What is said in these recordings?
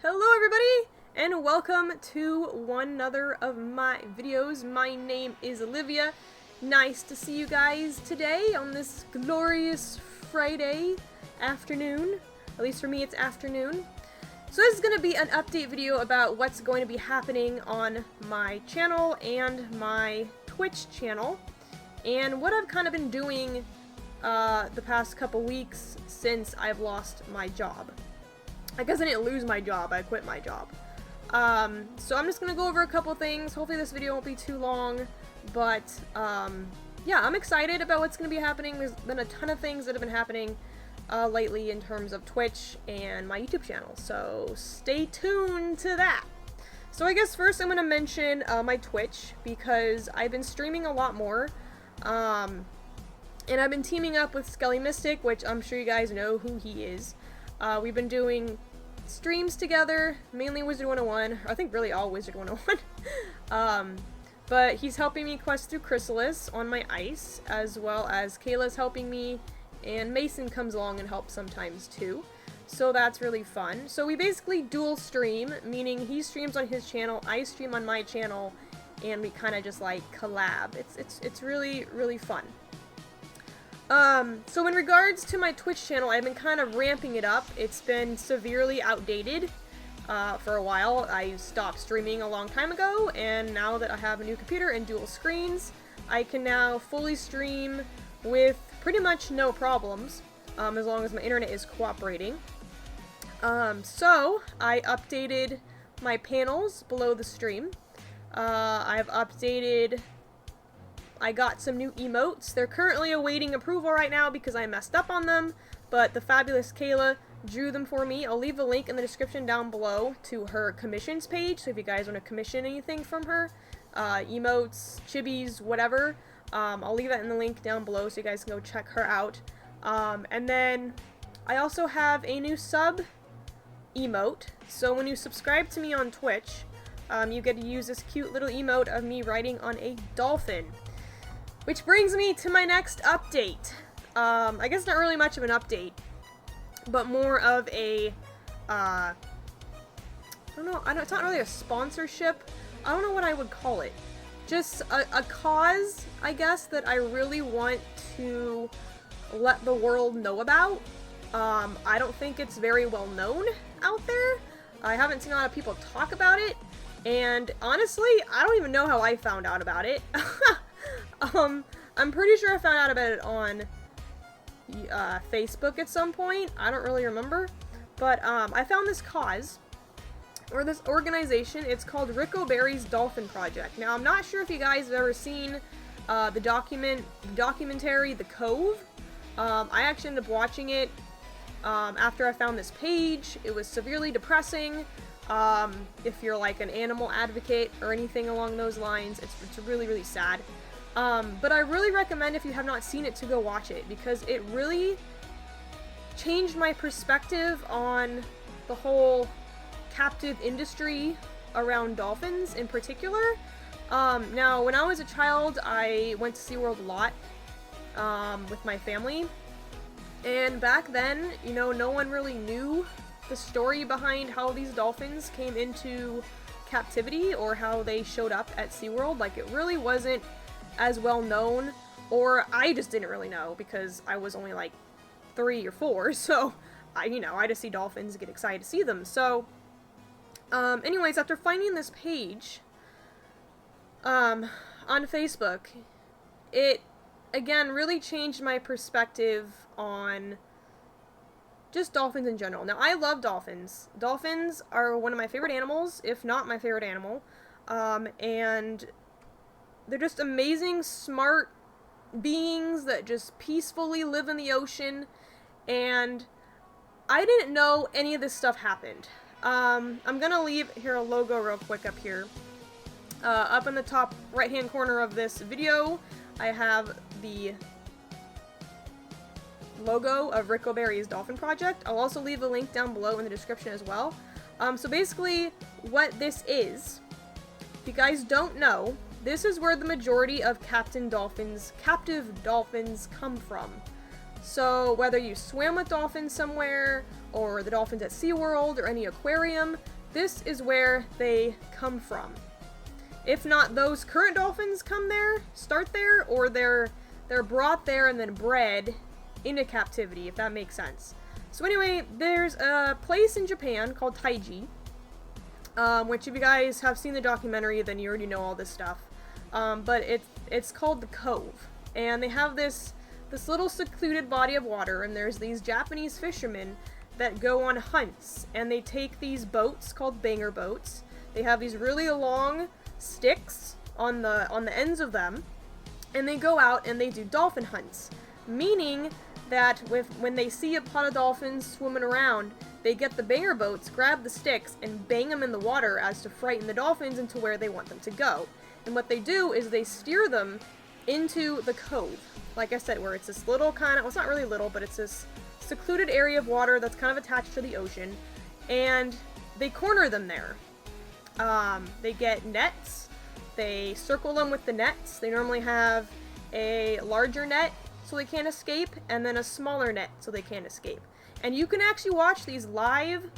Hello everybody, and welcome to one another of my videos. My name is Olivia. Nice to see you guys today on this glorious Friday afternoon. At least for me it's afternoon. So this is going to be an update video about what's going to be happening on my channel and my Twitch channel, and what I've kind of been doing the past couple weeks since I've lost my job. I guess I didn't lose my job, I quit my job. So I'm just gonna go over a couple things. Hopefully this video won't be too long, but yeah, I'm excited about what's gonna be happening. There's been a ton of things that have been happening lately in terms of Twitch and my YouTube channel, so stay tuned to that. So I guess first I'm gonna mention my Twitch, because I've been streaming a lot more, and I've been teaming up with Skelly Mystic, which I'm sure you guys know who he is. We've been doing streams together, mainly Wizard 101, I think really all Wizard 101. But he's helping me quest through Chrysalis on my ice, as well as Kayla's helping me, and Mason comes along and helps sometimes too. So that's really fun. So we basically dual stream, meaning he streams on his channel, I stream on my channel, and we kind of just like collab. It's really, really fun. So in regards to my Twitch channel, I've been kind of ramping it up. It's been severely outdated for a while. I stopped streaming a long time ago, and now that I have a new computer and dual screens, I can now fully stream with pretty much no problems, as long as my internet is cooperating. So I updated my panels below the stream. I got some new emotes. They're currently awaiting approval right now because I messed up on them, but the fabulous Kayla drew them for me. I'll leave a link in the description down below to her commissions page, so if you guys want to commission anything from her, emotes, chibis, whatever, I'll leave that in the link down below so you guys can go check her out. And then I also have a new sub emote, so when you subscribe to me on Twitch, you get to use this cute little emote of me riding on a dolphin. Which brings me to my next update. I guess not really much of an update, but more of a, I don't know, it's not really a sponsorship. I don't know what I would call it. Just a cause, I guess, that I really want to let the world know about. I don't think it's very well known out there. I haven't seen a lot of people talk about it, and honestly, I don't even know how I found out about it. I'm pretty sure I found out about it on Facebook at some point. I don't really remember. But I found this cause, or this organization. It's called Ricoberry's DolphinProject. Now, I'm not sure if you guys have ever seen the documentary The Cove. I actually ended up watching it after I found this page. It was severely depressing. If you're like an animal advocate or anything along those lines, it's really, really sad. But I really recommend, if you have not seen it, to go watch it, because it really changed my perspective on the whole captive industry around dolphins in particular. Now, when I was a child, I went to SeaWorld a lot with my family, and back then, you know, no one really knew the story behind how these dolphins came into captivity or how they showed up at SeaWorld. Like, it really wasn't as well known, or I just didn't really know because I was only like 3 or 4, so I just see dolphins, get excited to see them. So anyways, after finding this page on Facebook, it again really changed my perspective on just dolphins in general. Now, I love dolphins. Dolphins are one of my favorite animals, if not my favorite animal, and they're just amazing, smart beings that just peacefully live in the ocean, and I didn't know any of this stuff happened. I'm gonna leave here a logo real quick up here. Up in the top right-hand corner of this video, I have the logo of Ricoberry's DolphinProject. I'll also leave a link down below in the description as well. So basically, what this is, if you guys don't know, this is where the majority of captive dolphins come from. So whether you swim with dolphins somewhere, or the dolphins at SeaWorld, or any aquarium, this is where they come from. If not, those current dolphins come there, start there, or they're brought there and then bred into captivity, if that makes sense. So anyway, there's a place in Japan called Taiji, which if you guys have seen the documentary, then you already know all this stuff. But it's called the Cove, and they have this little secluded body of water, and there's these Japanese fishermen that go on hunts, and they take these boats called banger boats. They have these really long sticks on the ends of them, and they go out and they do dolphin hunts, meaning that when they see a pot of dolphins swimming around, they get the banger boats, grab the sticks, and bang them in the water as to frighten the dolphins into where they want them to go. And what they do is they steer them into the cove, like I said, where it's this little kind of, well, it's not really little, but it's this secluded area of water that's kind of attached to the ocean, and they corner them there. They get nets, they circle them with the nets. They normally have a larger net so they can't escape, and then a smaller net so they can't escape. And you can actually watch these live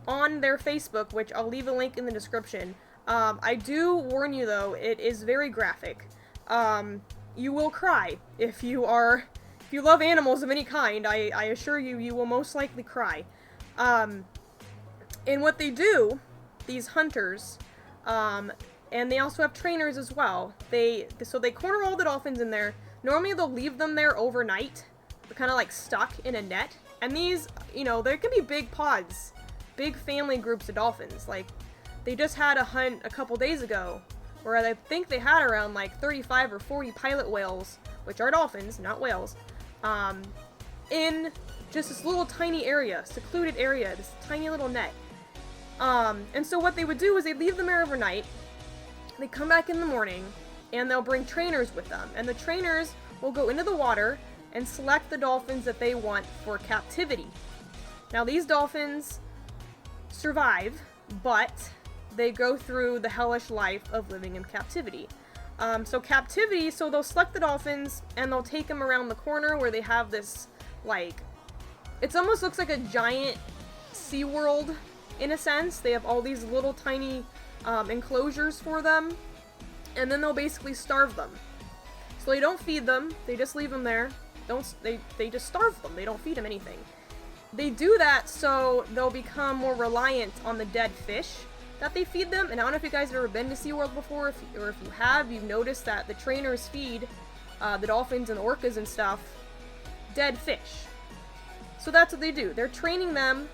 on their Facebook, which I'll leave a link in the description. I do warn you though, it is very graphic. You will cry if you love animals of any kind. I assure you, you will most likely cry. And what they do, these hunters, and they also have trainers as well. So they corner all the dolphins in there. Normally they'll leave them there overnight. They're kind of like stuck in a net. And these, you know, there can be big pods, big family groups of dolphins. Like, they just had a hunt a couple days ago where I think they had around like 35 or 40 pilot whales, which are dolphins, not whales, in just this little tiny area, secluded area, this tiny little net. And so what they would do is they'd leave them there overnight, they come back in the morning, and they'll bring trainers with them. And the trainers will go into the water and select the dolphins that they want for captivity. Now these dolphins survive, but they go through the hellish life of living in captivity. So they'll select the dolphins, and they'll take them around the corner where they have this, like, it almost looks like a giant SeaWorld, in a sense. They have all these little tiny enclosures for them, and then they'll basically starve them. So they don't feed them, they just leave them there. They just starve them, they don't feed them anything. They do that so they'll become more reliant on the dead fish that they feed them. And I don't know if you guys have ever been to SeaWorld before, or if you have, you've noticed that the trainers feed the dolphins and the orcas and stuff dead fish. So that's what they do. They're training them,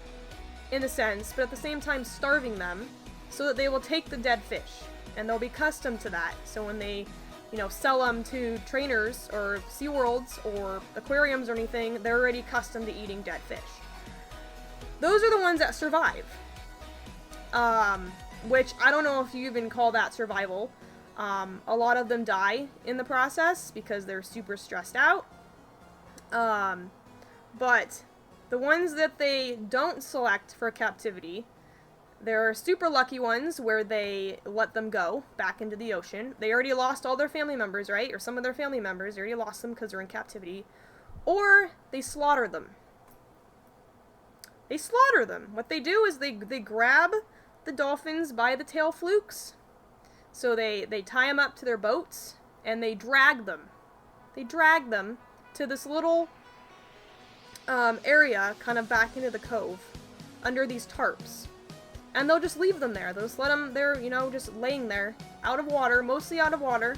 in a sense, but at the same time starving them so that they will take the dead fish, and they'll be accustomed to that. So when they, you know, sell them to trainers or SeaWorlds or aquariums or anything, they're already accustomed to eating dead fish. Those are the ones that survive. Which I don't know if you even call that survival. A lot of them die in the process because they're super stressed out. But the ones that they don't select for captivity, there are super lucky ones where they let them go back into the ocean. They already lost all their family members, right? Or some of their family members. They already lost them because they're in captivity. Or they slaughter them. They slaughter them. What they do is they grab the dolphins by the tail flukes. So they tie them up to their boats, and they drag them. They drag them to this little area kind of back into the cove under these tarps. And they'll just leave them there. They'll just let them, they're, you know, just laying there, out of water, mostly out of water.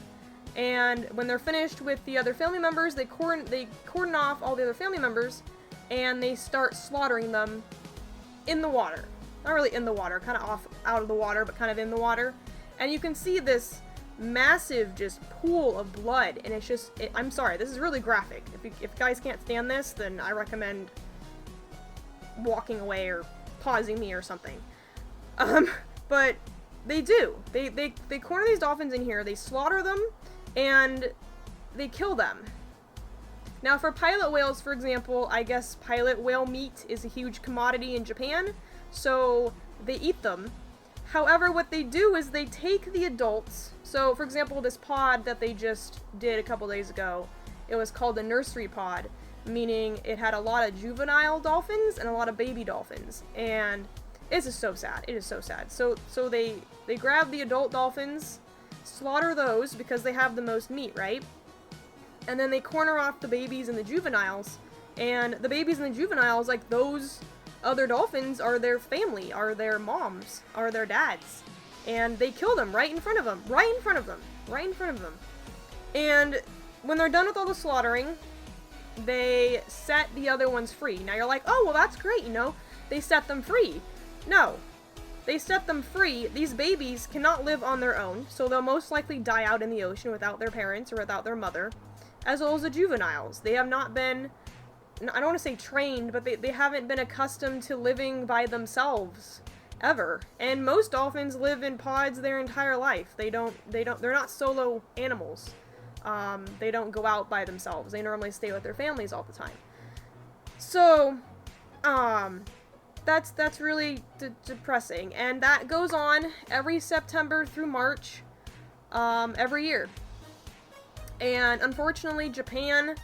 And when they're finished with the other family members, they cordon off all the other family members, and they start slaughtering them in the water. Not really in the water, kind of off out of the water, but kind of in the water. And you can see this massive just pool of blood, and it's just, I'm sorry, this is really graphic. If you guys can't stand this, then I recommend walking away or pausing me or something. But they do. They corner these dolphins in here, they slaughter them, and they kill them. Now for pilot whales, for example, I guess pilot whale meat is a huge commodity in Japan, so they eat them. However, what they do is they take the adults. So, for example, this pod that they just did a couple days ago, it was called a nursery pod. meaning it had a lot of juvenile dolphins and a lot of baby dolphins, and it's just so sad. It is so sad. So they grab the adult dolphins, slaughter those because they have the most meat, right? And then they corner off the babies and the juveniles, and the babies and the juveniles, like, those other dolphins are their family, are their moms, are their dads, and they kill them right in front of them, right in front of them, right in front of them. And when they're done with all the slaughtering, they set the other ones free. Now you're like, oh, well, that's great, you know, they set them free. No, they set them free. These babies cannot live on their own, so they'll most likely die out in the ocean without their parents or without their mother, as well as the juveniles. They have not been, I don't want to say trained, but they haven't been accustomed to living by themselves ever. And most dolphins live in pods their entire life. They're not solo animals. They don't go out by themselves. They normally stay with their families all the time. So, that's really depressing. And that goes on every September through March, every year. And unfortunately, Japan,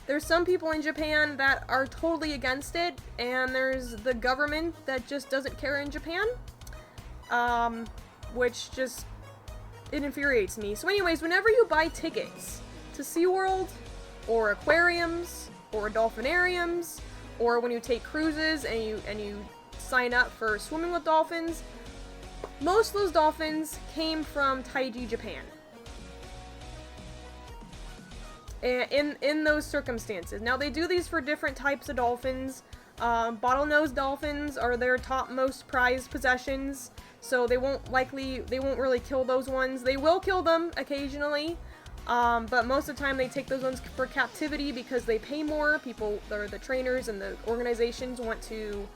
there's some people in Japan that are totally against it, and there's the government that just doesn't care in Japan, which just, it infuriates me. So anyways, whenever you buy tickets to SeaWorld, or aquariums, or dolphinariums, or when you take cruises and you sign up for swimming with dolphins, most of those dolphins came from Taiji, Japan. In those circumstances. Now, they do these for different types of dolphins. Bottlenose dolphins are their top most prized possessions, so they won't really kill those ones. They will kill them occasionally, but most of the time they take those ones for captivity because they pay more. The trainers and the organizations want to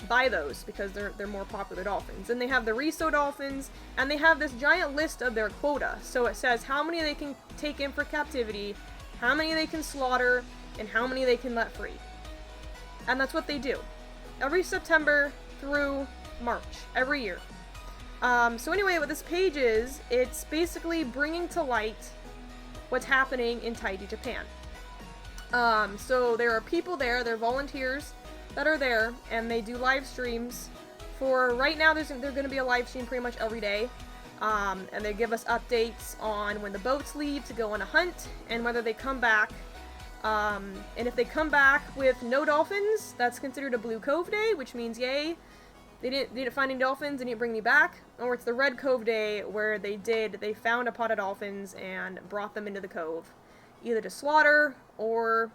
buy those because they're more popular dolphins. And they have the Riso dolphins, and they have this giant list of their quota. So it says how many they can take in for captivity, how many they can slaughter, and how many they can let free. And that's what they do every September through March, every year. So anyway, what this page is, it's basically bringing to light what's happening in Taiji, Japan. So there are people there, they're volunteers that are there, and they do live streams. For right now, there's going to be a live stream pretty much every day, and they give us updates on when the boats leave to go on a hunt, and whether they come back, and if they come back with no dolphins, that's considered a Blue Cove Day, which means yay, they didn't find any dolphins, they didn't bring any back. Or it's the Red Cove Day, where they found a pod of dolphins and brought them into the cove, either to slaughter or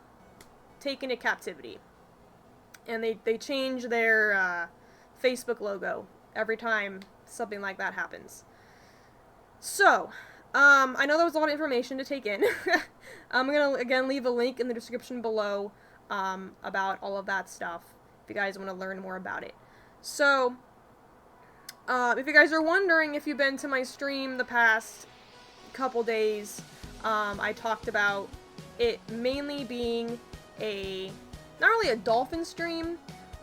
take into captivity. And they change their Facebook logo every time something like that happens. So, I know that was a lot of information to take in. I'm going to, again, leave a link in the description below about all of that stuff, if you guys want to learn more about it. So, if you guys are wondering if you've been to my stream the past couple days, I talked about it mainly being not really a dolphin stream,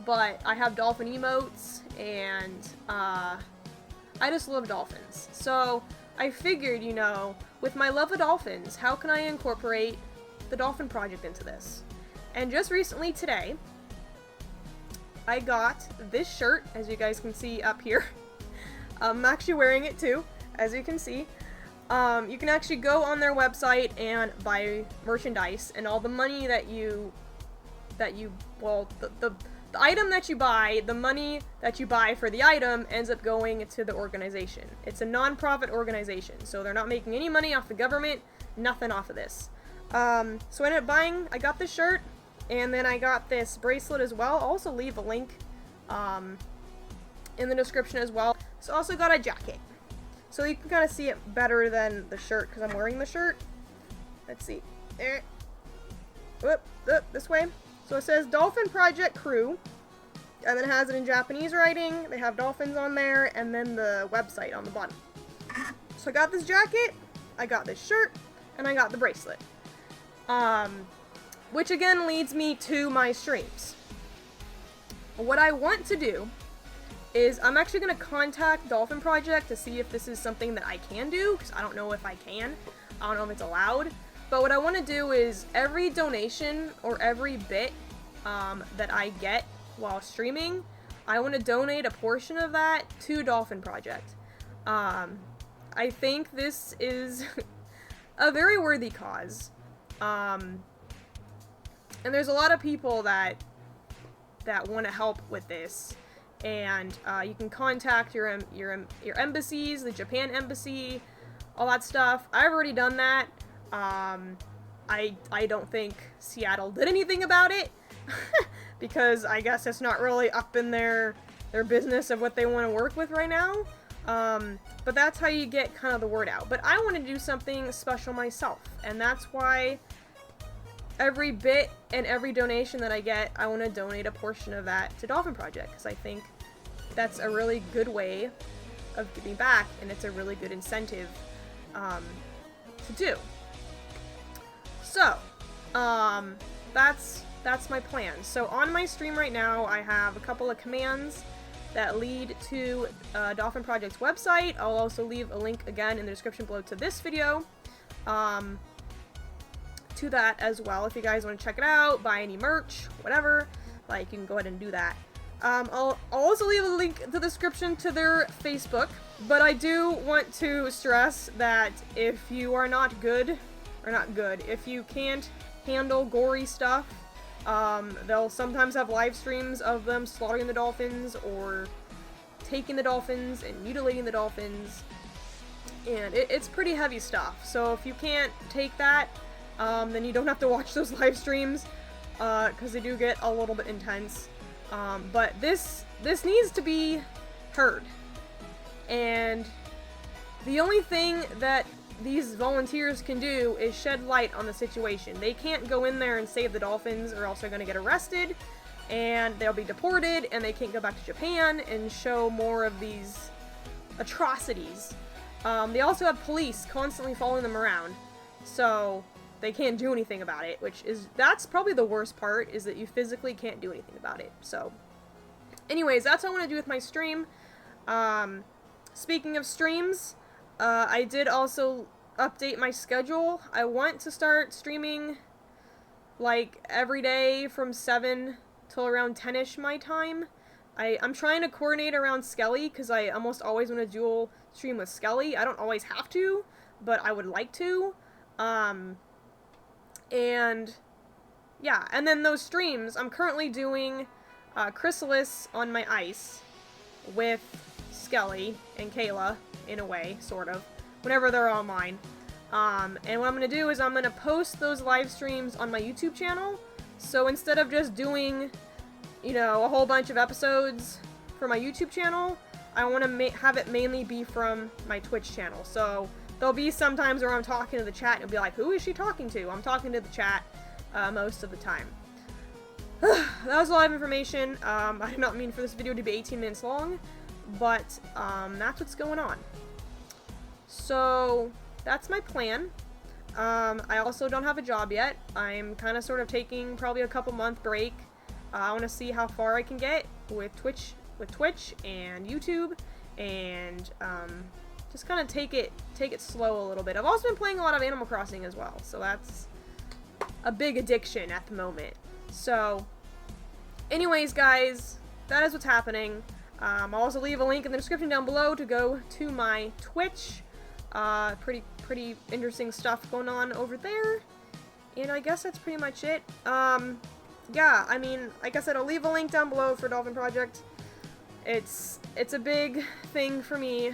but I have dolphin emotes, and I just love dolphins. So I figured, you know, with my love of dolphins, how can I incorporate the Dolphin Project into this? And just recently today, I got this shirt, as you guys can see up here. I'm actually wearing it too, as you can see. You can actually go on their website and buy merchandise, and all the money the item that you buy, the money that you buy for the item ends up going to the organization. It's a non-profit organization, so they're not making any money off the government, nothing off of this. So I ended up buying, I got this shirt, and then I got this bracelet as well. I'll also leave a link in the description as well. So I also got a jacket. So you can kind of see it better than the shirt, because I'm wearing the shirt. Let's see. There. Whoop, this way. So it says Dolphin Project Crew, and then it has it in Japanese writing. They have dolphins on there, and then the website on the bottom. So I got this jacket, I got this shirt, and I got the bracelet. Which again leads me to my streams. What I want to do is I'm actually going to contact Dolphin Project to see if this is something that I can do, because I don't know if I can. I don't know if it's allowed. But what I want to do is every donation or every bit that I get while streaming, I want to donate a portion of that to DolphinProject. I think this is a very worthy cause. And there's a lot of people that want to help with this. And you can contact your embassies, the Japan embassy, all that stuff. I've already done that. I don't think Seattle did anything about it because I guess it's not really up in their business of what they want to work with right now. But that's how you get kind of the word out. But I want to do something special myself, and that's why every bit and every donation that I get, I want to donate a portion of that to DolphinProject, because I think that's a really good way of giving back, and it's a really good incentive to do. So, that's my plan. So on my stream right now, I have a couple of commands that lead to DolphinProject's website. I'll also leave a link again in the description below to this video. To that as well, if you guys want to check it out, buy any merch, whatever, like, you can go ahead and do that. I'll also leave a link in the description to their Facebook, but I do want to stress that if you are not good, if you can't handle gory stuff, they'll sometimes have live streams of them slaughtering the dolphins or taking the dolphins and mutilating the dolphins, and it's pretty heavy stuff. So if you can't take that, then you don't have to watch those live streams, because they do get a little bit intense. But this needs to be heard. And the only thing that these volunteers can do is shed light on the situation. They can't go in there and save the dolphins, or else they're going to get arrested, and they'll be deported, and they can't go back to Japan and show more of these atrocities. They also have police constantly following them around, so they can't do anything about it, that's probably the worst part, is that you physically can't do anything about it. So anyways, that's what I want to do with my stream. Speaking of streams, I did also update my schedule. I want to start streaming like every day from 7 till around 10ish my time. I'm trying to coordinate around Skelly, because I almost always want to dual stream with Skelly. I don't always have to, but I would like to. And yeah, and then those streams, I'm currently doing Chrysalis on my ice with Skelly and Kayla, in a way, sort of, whenever they're online. And what I'm going to do is I'm going to post those live streams on my YouTube channel. So instead of just doing, you know, a whole bunch of episodes for my YouTube channel, I want to have it mainly be from my Twitch channel. So there'll be some times where I'm talking to the chat and it'll be like, who is she talking to? I'm talking to the chat most of the time. That was a lot of information. I did not mean for this video to be 18 minutes long, but that's what's going on. So that's my plan. I also don't have a job yet. I'm kind of sort of taking probably a couple month break. I want to see how far I can get with Twitch and YouTube, and just kind of take it slow a little bit. I've also been playing a lot of Animal Crossing as well, so that's a big addiction at the moment. So anyways, guys, that is what's happening. I'll also leave a link in the description down below to go to my Twitch. Pretty interesting stuff going on over there. And I guess that's pretty much it. Yeah, I mean, like I said, I'll leave a link down below for DolphinProject. It's a big thing for me.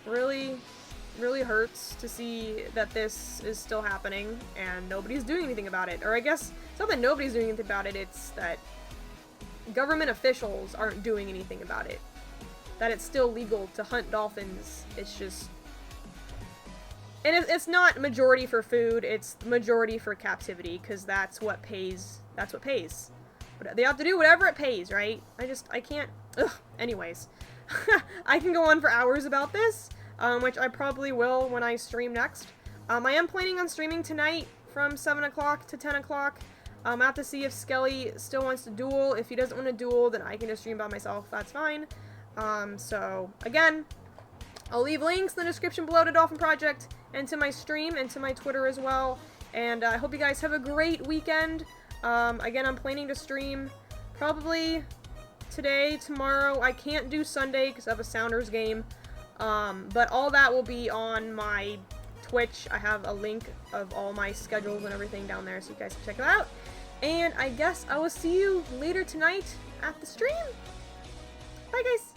Really hurts to see that this is still happening and nobody's doing anything about it. Or I guess it's not that nobody's doing anything about it, it's that government officials aren't doing anything about it. That it's still legal to hunt dolphins. It's just... And it's not majority for food, it's majority for captivity, because that's what pays. That's what pays. But they have to do whatever it pays, right? I can't... Ugh. Anyways. I can go on for hours about this, which I probably will when I stream next. I am planning on streaming tonight from 7 o'clock to 10 o'clock. I have to see if Skelly still wants to duel. If he doesn't want to duel, then I can just stream by myself. That's fine. So, again, I'll leave links in the description below to Dolphin Project and to my stream and to my Twitter as well. And I hope you guys have a great weekend. Again, I'm planning to stream probably today, tomorrow. I can't do Sunday because I have a Sounders game. But all that will be on my Twitch. I have a link of all my schedules and everything down there so you guys can check it out. And I guess I will see you later tonight at the stream. Bye, guys.